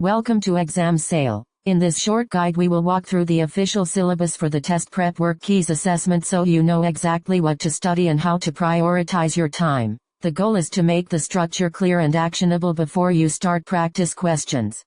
Welcome to Exam Sale. In this short guide we will walk through the official syllabus for the test prep WorkKeys assessment so you know exactly what to study and how to prioritize your time. The goal is to make the structure clear and actionable before you start practice questions.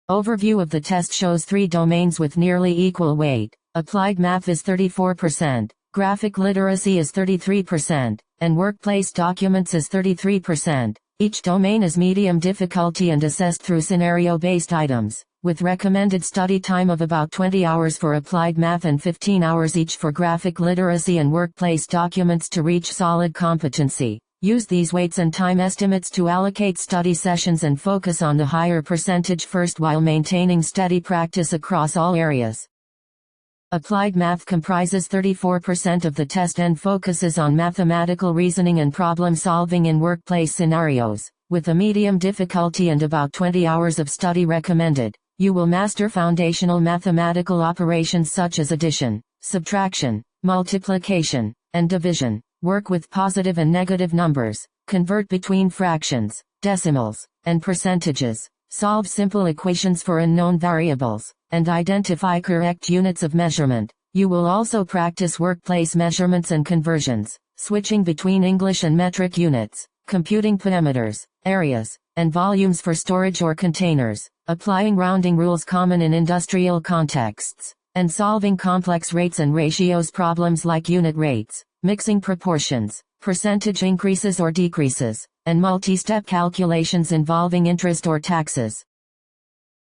Overview of the test shows 3 domains with nearly equal weight. Applied Math is 34%, Graphic Literacy is 33%, and Workplace Documents is 33%. Each domain is medium difficulty and assessed through scenario-based items, with recommended study time of about 20 hours for Applied Math and 15 hours each for Graphic Literacy and Workplace Documents to reach solid competency. Use these weights and time estimates to allocate study sessions and focus on the higher percentage first while maintaining steady practice across all areas. Applied Math comprises 34% of the test and focuses on mathematical reasoning and problem solving in workplace scenarios, with a medium difficulty and about 20 hours of study recommended. You will master foundational mathematical operations such as addition, subtraction, multiplication, and division, work with positive and negative numbers, convert between fractions, decimals, and percentages, solve simple equations for unknown variables, and identify correct units of measurement. You will also practice workplace measurements and conversions, switching between English and metric units, computing parameters, areas, and volumes for storage or containers, applying rounding rules common in industrial contexts, and solving complex rates and ratios problems like unit rates, mixing proportions, percentage increases or decreases, and multi-step calculations involving interest or taxes.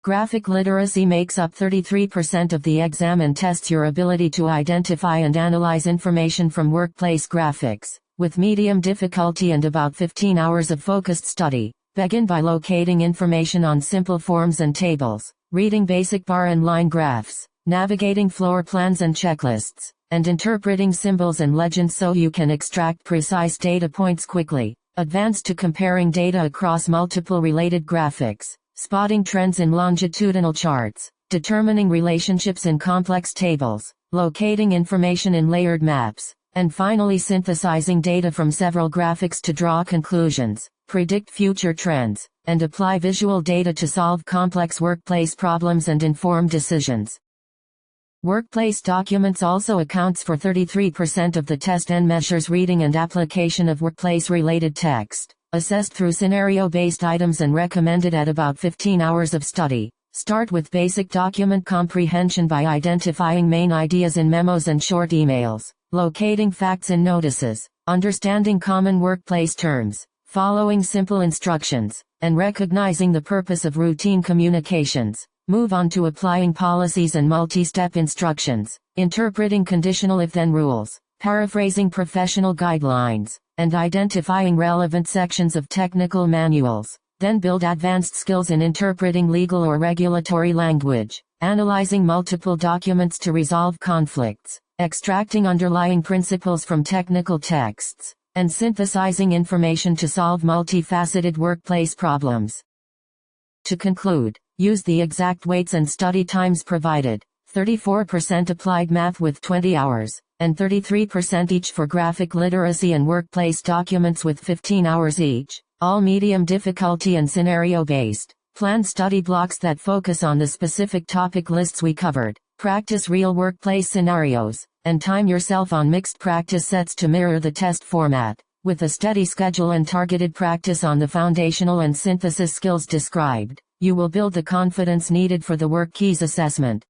Graphic literacy makes up 33% of the exam and tests your ability to identify and analyze information from workplace graphics, with medium difficulty and about 15 hours of focused study. Begin by locating information on simple forms and tables, reading basic bar and line graphs, navigating floor plans and checklists, and interpreting symbols and legends so you can extract precise data points quickly. Advance to comparing data across multiple related graphics, spotting trends in longitudinal charts, determining relationships in complex tables, locating information in layered maps, and finally synthesizing data from several graphics to draw conclusions, predict future trends, and apply visual data to solve complex workplace problems and inform decisions. Workplace Documents also accounts for 33% of the test and measures reading and application of workplace-related text, assessed through scenario-based items and recommended at about 15 hours of study. Start with basic document comprehension by identifying main ideas in memos and short emails, locating facts in notices, understanding common workplace terms, following simple instructions, and recognizing the purpose of routine communications. Move on to applying policies and multi-step instructions, interpreting conditional if-then rules, paraphrasing professional guidelines, and identifying relevant sections of technical manuals. Then build advanced skills in interpreting legal or regulatory language, analyzing multiple documents to resolve conflicts, extracting underlying principles from technical texts, and synthesizing information to solve multifaceted workplace problems. To conclude, use the exact weights and study times provided, 34% Applied Math with 20 hours, and 33% each for Graphic Literacy and Workplace Documents with 15 hours each, all medium difficulty and scenario-based. Plan study blocks that focus on the specific topic lists we covered, practice real workplace scenarios, and time yourself on mixed practice sets to mirror the test format. With a steady schedule and targeted practice on the foundational and synthesis skills described, you will build the confidence needed for the WorkKeys assessment.